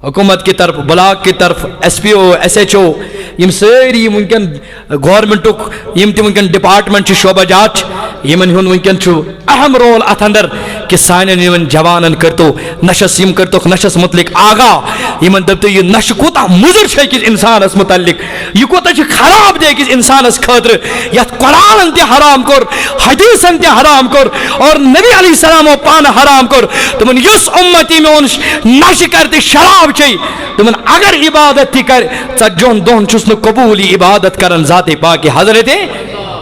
حکومت کی طرف بلاک کی طرف S P O S H O یم ساری ونکن گورنمنٹک یم تہ ونکن ڈپارٹمنٹ شعبہ جات یمن ہن ونکن اہم رول ات اندر کہ سانن یمن جوانن کرتو نشس یم کرتو نشس متعلق آگاہ یمن دپتو یہ نش کوتا مضر چھ أکس انسانس متعلق یہ کوتا چھ خراب دے أکس انسانس خاطر یت قرآن تہ حرام کور حدیثن تہ حرام کور اور نبی علیہ السلام پان حرام کور تمن یس امتی میون نش کرتے شراب چی تمن اگر عبادت تہ کر ژتجہن دۄہن چھس نہ قبول یہ عبادت کرن ذات پاک حضرت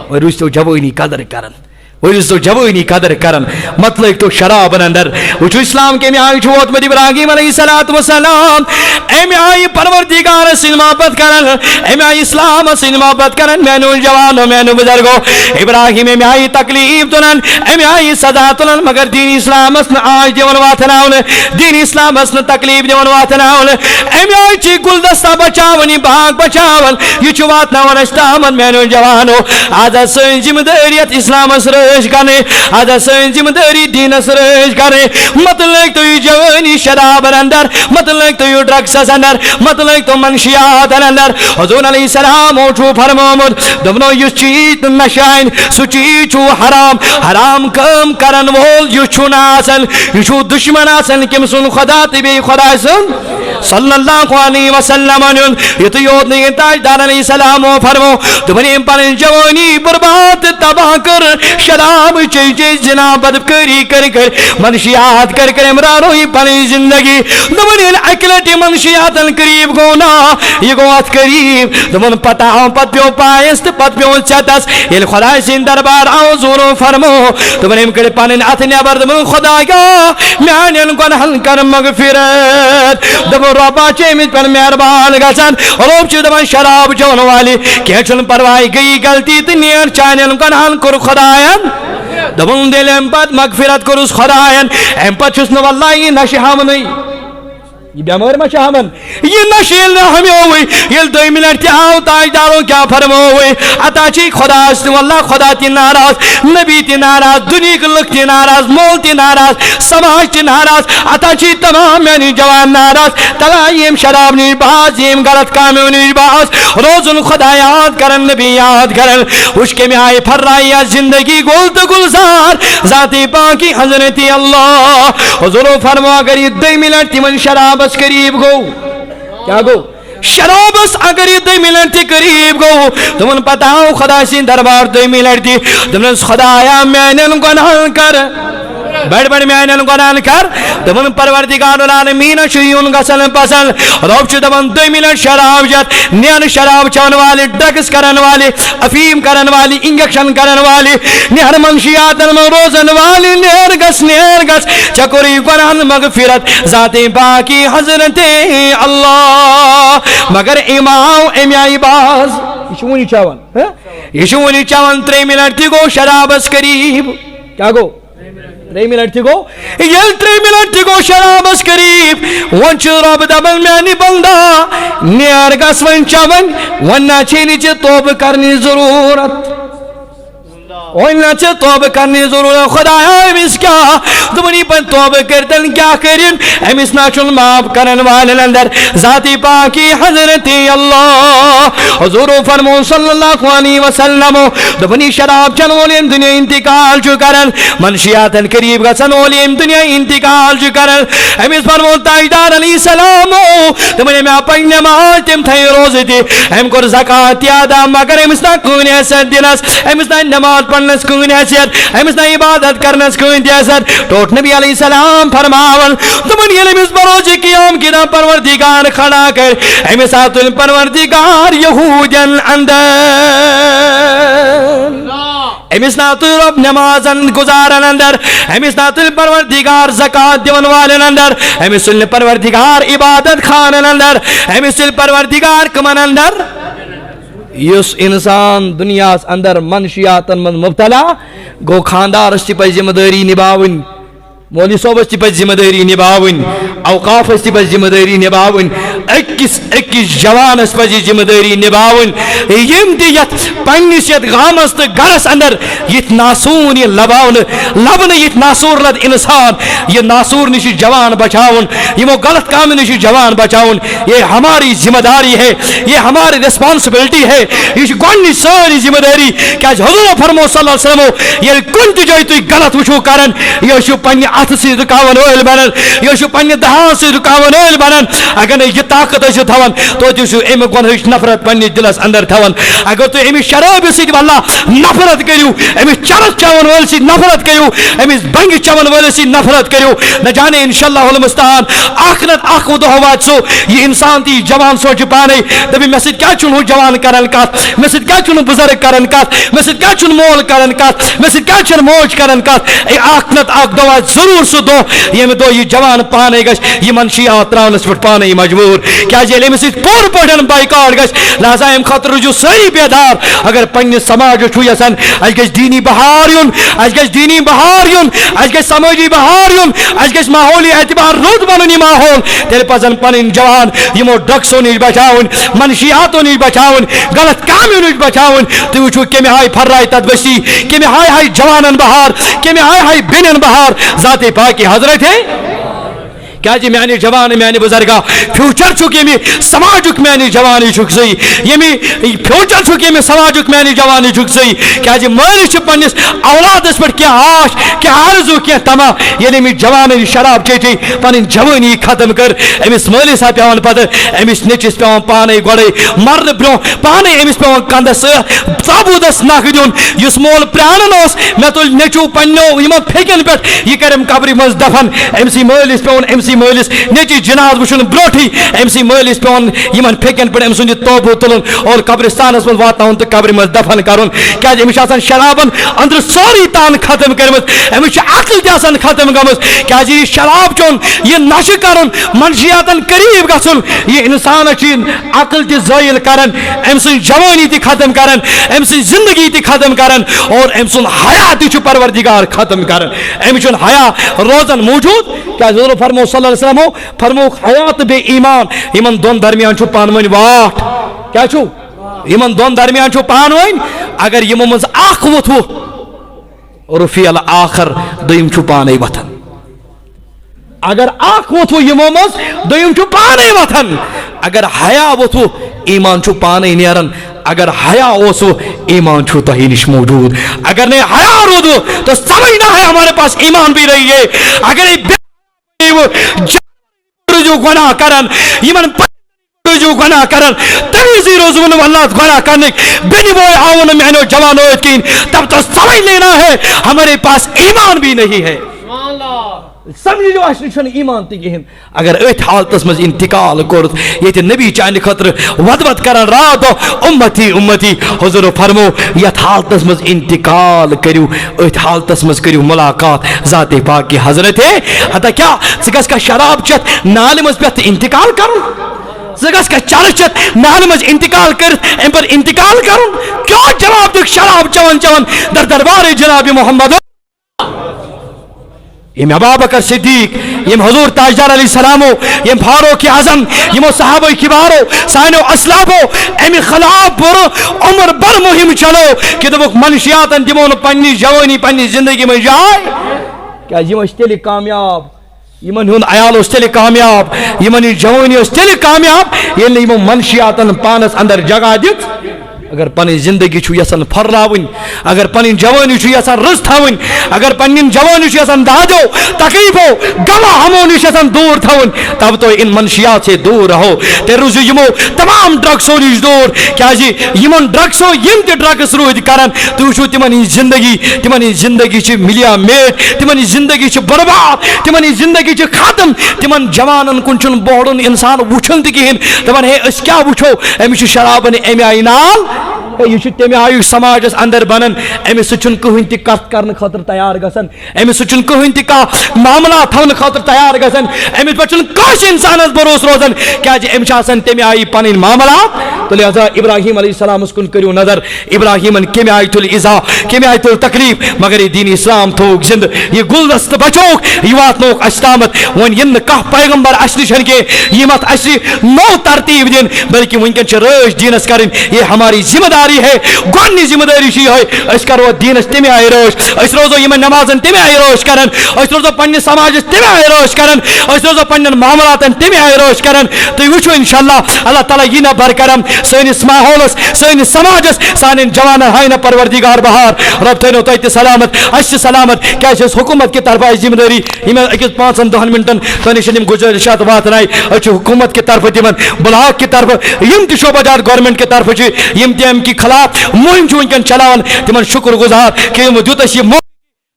اور روزتو جوانی قدر کرن وجو جوانی قدر کرن مطلب تو شراب اندر وچو اسلام کے میں آئی ووتمت ابراہیم علیہ السلام ایم آئی پروردگار سے محبت کرن ایم آئی اسلام سے محبت کرن مینو جوانو مینو بزرگو ابراہیم ایم آئی تکلیف تنن ایم آئی سزا تنن مگر دین اسلام اسن آج دیون واتناون دین اسلام اسن تکلیف دیون واتناون ایم آئی چی گلدستہ بچاونی باغ بچاون یہ چو واتناون اشتامن مینو جوانو آزا سن ذمہ داریت اسلام اسر کرنے آدھا سن ذمہ داری دین سرش کرنے مطلق تو یہ جوانی شراب اندر مطلق تو یہ ڈرگس اندر مطلق تو منشیات اندر حضور علیہ السلام اوچو فرمومد دبنو یہ چیت نشائن سو چیچو حرام حرام کم کرن وول یہ چھو ناسن یہ چھو دشمن آسن کم سن خدا تبی خدا سن صلی اللہ علیہ وسلم یہ تو یود نہیں تاجدار علیہ السلام فرمو دبنی پر جوانی برباد تباہ کر شراب چی چی جناب بدکری کر کر منشیات کر کر امرانو ہی پنی زندگی دمن اکلٹی منشیات قریب گونا یہ گوات قریب دمن پتاہوں پت پیو پائست پت پیو چتس یہ خدا سین دربار آو زورو فرمو دمن امکر پنن اتنی بر دمن خدا یا میانین کن حل کر مغفرت دمن ربا چیمت پر مہربان گسن روب چی دمن شراب جون والی کیچن پروائی گئی غلطی تنیر چانین کن حل کر خدایان دبن دل امپت مغفرت کرس خدایان امپت چھس نو واللہ یہ نشی ہمنی یہ بیمار ما شامن یہ نشیل نہ ہمیں ہوئی یہ دو منٹ تی آو تاجداروں کیا فرمو ہوئی عطا چی خدا است واللہ خدا تی ناراض نبی تی ناراض دنیا کے لوگ تی ناراض مول تی ناراض سماج تی ناراض عطا چی تمام یعنی جوان ناراض تلائیم شراب نی باز یم غلط کامیوں نی باز روزن خدا یاد کرن نبی یاد کرن اس کے میں آئے پھر رائی زندگی گلت گلزار ذاتی پاکی حضرت اللہ حضور فرمو اگر یہ دو منٹ تی من شراب بس قریب گو کیا گو شراب اس اگر یہ 2 منٹ تھی قریب گو تمہیں پتاؤ خدا سین دربار 2 منٹ تھی تمہیں خدایا میں نے گناہ کر بڑھ بڑھ میں نے گناہ کر تمہیں پروردگار العالمین شریعون گسل پسند روب چو تمہیں 2 منٹ شراب جات نیان شراب چون والی ڈرگس کرن والی افیم کرن والی انجیکشن کرن والی نیار منشیات روزن والی نیر گس چکوری قرآن مغفرت ذات باقی حضرت اللہ مگر امام امیائی باز یہ شونی چاون 3 منٹ تھی گو شراب اس قریب کیا گو 3 منٹ تھی گو یہ 3 منٹ تھی گو شراب اس قریب ونچ رب دبل میانی بندہ نیار گس ون چاون وننا چینی چی توب کرنی ضرورت وَإِنَّا چھ توبہ کرنی ضرورت خدایا امیس کیا دمنی پر توبہ کردن کیا کرن امیس ناچن معاف کرن والن اندر ذاتی پاکی حضرت اللہ حضور فرمون صلی اللہ علیہ وسلم دمنی شراب چن ولیم دنیا انتقال چو کرن منشیاتن قریب گسن ولیم دنیا انتقال چو کرن امیس فرمون تاجدار علیہ السلام دمنی میں پنج نماز تم تھئی روز دی ہم کر زکاة یادا مگر امیس نا کون حیثیت دینس امیس نا نماز پڑھنس کون حیثیت امیس نا عبادت کرنس کون حیثیت ٹوٹ نبی علیہ السلام فرماون تمن یہ امیس بروز قیام کی دا پروردگار کھڑا کر امیس آتل پروردگار یہودین اندر امیس ناتل رب نمازن گزارن اندر امیس ناتل پروردگار زکاة دیون والن اندر امیس ناتل پروردگار عبادت خانن اندر امیس ناتل پروردگار کمن اندر یس انسان دنیا اندر منشیاتن من مبتلا گو خاندار استی پر ذمہ داری نباون مولی صوب استی پر ذمہ داری نباون اوقاف استی پر ذمہ داری نباون اکس جوان اس پر ذمہ داری نباون یم دیت پنس یت گامس تو گرس اندر یہ ناسون یہ لبن یہ ناسور لد انسان یہ ناسور نش جوان بچاؤن یمو غلط کام نش جوان بچاؤن یہ ہماری ذمہ داری ہے یہ ہماری ریسپانسبلٹی ہے یہ گونی ساری ذمہ داری کہ حضور فرمو صلی اللہ علیہ وسلم یہ کن تہ جائے تھی غلط وچھو کرن یہ پنہ اتھ سی رکاون وٲلۍ بنان یہ پنہ دہان سی رکاون وٲلۍ بنان اگر نہ یہ طاقت ٲسِو تھاوان توتہِ چھُ امہِ گۄنہٕچ نفرت پننِس دلس اندر تھاوان اگر تُہۍ أمِس شرابہِ سۭتۍ واللہ نفرت کٔرِو أمِس چرس چٮ۪وَن وٲلۍ سۭتۍ نفرت کٔرِو أمِس بنگہِ چٮ۪وَن وٲلِس سۭتۍ نفرت کٔرِو نہ جانے انشاءاللہ المستعان اکھ نتہٕ اکھ دۄہ واتہِ سُہ یہِ انسان تہِ جوان سونچہِ پانے دپہِ مےٚ سۭتۍ کیٛازِ چھُنہٕ ہُہ جوان کران کتھ مےٚ سۭتۍ کیٛازِ چھُنہٕ بُزرگ کران کتھ مےٚ سۭتۍ کیٛازِ چھُنہٕ مول کران کتھ مےٚ سۭتۍ کیٛازِ چھُنہٕ موج کران کتھ اکھ نتہٕ اکھ دۄہ واتہِ ضروٗر سُہ دۄہ ییٚمہِ دۄہ یہِ جوان پانے گژھِ یِمن شِیات تراونس پٮ۪ٹھ پانے مجبوٗر کیٛازِ ییٚلہِ أمِس سۭتۍ پوٗرٕ پٲٹھۍ بایکاٹ گژھِ لہذا امہِ خٲطرٕ روٗزِو سٲری بیدار اگر پننِس سماجس چھُ یژھان اسہِ گژھِ دیٖنی بہار یُن اسہِ گژھِ دیٖنی بہار یُن اسہِ گژھِ سمٲجی بہار یُن اسہِ گژھِ ماحولی اعتبار رُت بنُن یہِ ماحول تیٚلہِ پزن پنٕنۍ جوان یِمو ڈرگسو نِش بچاوٕنۍ منشیاتو نِش بچاوٕنۍ غلط کامیو نِش بچاوٕنۍ تُہۍ وٕچھِو کمہِ آیہِ پھرراے تتھ ؤسی کمہِ آیہِ جوانن بہار کمہِ آیہِ بیٚنٮ۪ن بہار ذاتِ پاکہِ حضرت ہے کیٛازِ میانہِ جوان میانہِ بُزرگا فیوٗچر چھُکھ ییٚمہِ سماجُک میانہِ جوانی چھُکھ ژٕے ییٚمہِ فیوٗچر چھُکھ ییٚمہِ سماجُک میانہِ جوانی چھُکھ ژٕے کیٛازِ مٲلِس چھِ پننِس اولادس پٮ۪ٹھ کینٛہہ آش کینٛہہ آرزوٗ کینٛہہ تما ییٚلہِ أمِس جوانن شراب چیٚچے پنٕنۍ جوٲنی ختم کٔر أمِس مٲلِس آو پیٚوان پتہٕ أمِس نیٚچِس پیٚوان پانے گۄڈے مرنہٕ برونٛہہ پانے أمِس پیٚوان کندس ثابوٗتس نکھٕ دیُن یُس مول پرٛانن اوس مےٚ تُلۍ نیٚچوٗ پننیو یِمن پھیٚکٮ۪ن پٮ۪ٹھ یہِ کرٮ۪م قبرِ منٛز دفن أمسٕے مٲلِس پیٚوان أمسٕے مٲلِس نیٚچِس جناز وٕچھُن برونٛٹھٕے أمسٕے مٲلِس پیٚوان یِمن پھیٚکٮ۪ن پٮ۪ٹھ أمۍ سُنٛد یہِ توبوٗ تُلُن اور قبرستانس منٛز واتناوُن تہٕ قبرِ منٛز دفن کرُن کیٛازِ أمِس چھِ آسان شرابن أنٛدرٕ سورُے تان ختم کٔرمٕژ أمِس چھِ عقل تہِ آسان ختم گٔمٕژ کیٛازِ یہِ شراب چیوٚن یہِ نشہٕ کرُن منشیاتن قریٖب گژھُن یہِ انسانس چھِ عقل تہِ زٲیِل کران أمۍ سٕنٛز جوٲنی تہِ ختم کران أمۍ سٕنٛز زندگی تہِ ختم کران اور أمۍ سُنٛد حیا تہِ چھُ پروردگار ختم کران أمِس چھُنہٕ حیا روزان موٗجوٗد کیٛازِ حضور فرمو صلی اللہ علیہ وسلم فرموک حیا تہٕ بیٚیہِ ایمان یِمن دۄن درمیان چھُ پانہٕ ؤنۍ واٹھ کیٛاہ چھُ یِمن دۄن درمیان چھُ پانہٕ ؤنۍ اگر یِمو منٛز اکھ ووٚتھوٕ رفیع الآخر دوٚیِم چھُ پانے وتھان اگر اکھ ووٚتھوٕ یِمو منٛز دوٚیِم چھُ پانے وتھان اگر حیا ووٚتھوٕ ایمان چھُ پانے نیران اگر حیا اوسوٕ ایمان چھُ تۄہہِ نِش موٗجوٗد اگر نہٕ حیا روٗدوٕ تو سمجھ نہ ہے ہمارے پاس ایمان بھی رہی ہے اگر گناہ کرن یمن گناہ کرن تمیزی روزو اللہ گناہ کرنے بنی بوئے آؤ نہ میانو جوانو یقین تب تو سمجھ لینا ہے ہمارے پاس ایمان بھی نہیں ہے سمجھ لو اس نشن ایمان تہ کہین اگر ات حالتس مز انتقال کرت یہ نبی چانہ خطر ود کران رات امتی امتی حضور فرمو یت حالتس مز انتقال کریو ات حالتس مز کریو ملاقات ذات پاک کی حضرت ہے ہتا کیا ژٕ کا شراب چت نالہ مز پہ انتقال کرن ژٕ کا چرس چت نالہ مز انتقال کرت ام پر انتقال کرن کیوں جواب دک شراب چون چون در دربار جناب محمد یم ابا بکر صدیق یم حضور تاجدار علیہ السلامو یم فاروق اعظم یمو صحابہ کبارو سانو اسلافو امی خلاف بر عمر بر مہم چلو کہ دبک منشیاتن دمو پنی جوانی پنی زندگی میں جائے کیا یم تیلی کامیاب یمن ہند عیال اس تیلی کامیاب یمن جوانی اس تیلی کامیاب یل یمو منشیاتن پانس اندر جگہ دت اگر پنی زندگی چھو یسن پھرراون اگر پنی جوانی چھو یسن رز تھاون اگر پنی جوانی چھو یسن دادو تکلیفو گلا ہمو نش یسن دور تھاون تب تو ان منشیات سے دور رہو تے روزو یمو تمام ڈرگسو نش دور کیازِ یمن ڈرگسو یم تے ڈرگس رود کرن تو وچھو تمن زندگی چھ ملیا میٹ تمن زندگی چھ برباد تمن زندگی چھ ختم تمن جوانن کن چھ بوڑن انسان وچھن تہ کہین دپن ہے اس کیا وچھو امس شرابن امی آئی نال یہ تمہ آیو سماجس اندر بنان امس سن کہین تہ کت کرنے خاطر تیار گژھان امس سن کہین تہ معاملات تھون خاطر تیار گژھان امس پہ کس انسانس بھروس روزان کیازِ امس آسان تمہ آیہِ پنٕنۍ معاملات تو لہذا ابراہیم علیہ السلام کن کریو نظر ابراہیمن کمہ آیہِ تُل ایزا کمہ آیہِ تُل تکلیف مگر یہ دین اسلام تھوک زندہ یہ گلدست بچوک یہ واتنوک اس تامت ون یم کانٛہہ پیغمبر اس نشن کے یم ات اس نو ترتیب دین بلکہ ونکن چھ رٲچھ دینس کرن یہ ہماری ذمہ داری داری ہے گونی ذمہ داری ہے اس کرو دینس تمہ آئی روش اس روزو یہ نمازن تمہ آئی روش کرن اس روزو پنہ سماجس تمہ آئی روش کرن اس روزو پنن معاملاتن تمہ آئی روش کرن تو وچھو انشاءاللہ اللہ تعالیٰ یہ نہ برکرم سنس ماحولس سنس سماجس سان جوان ہائی نہ پروردگار بہار رب تھو تہ سلامت اس سلامت کیا حکومت کی طرف ذمہ داری اکس 5-10 منٹن تہ نش گزارشات واتن حکومت کی طرف تم بلاک کی طرف یم تہ شعبہ جات گورنمنٹ کی طرف یم تہ امہ خلاف مہم ونکن چلاوان تمن شکر گزار کہ دس یہ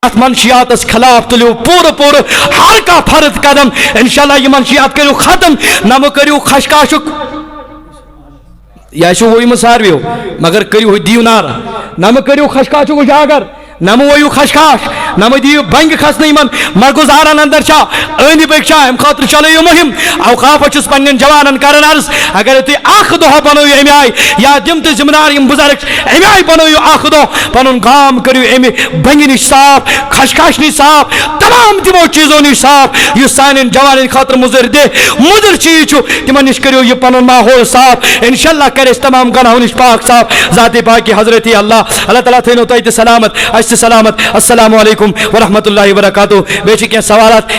ات منشیات خلاف تلیو پور ہر کا فرد قدم انشاءاللہ یہ منشیات کرو ختم نہ کرو خشکاشک یہ وہ سارویو مگر کرو دیو نار نہ کرو خشکاشک اجاگر نہ ویو خشخاش نہ دیو بنگ کھسنے من مرگزارن اندر چا اند پک ام خاطر چلو مہم اوقاف چھس پنن جوانن کرن عرض اگر تھی اخ دہ بنو امہ آئی یا تم تہ ذمہ دار بزرگ امہ آئی بنو اخ دہ پن گام کرو امہ بنگ نش صاف خشخاش نش صاف تمام تمو چیزوں نش صاف یہ سان جوانن خاطر مضر مضر چیز تمہ نش کرو یہ پن ماحول صاف انشاءاللہ کرے تمام گناہوں نش پاک صاف ذات پاک حضرت اللہ تعالیٰ تھو تہ سلامت سلامت السلام علیکم ورحمۃ اللہ وبرکاتہ بیچ کی سوالات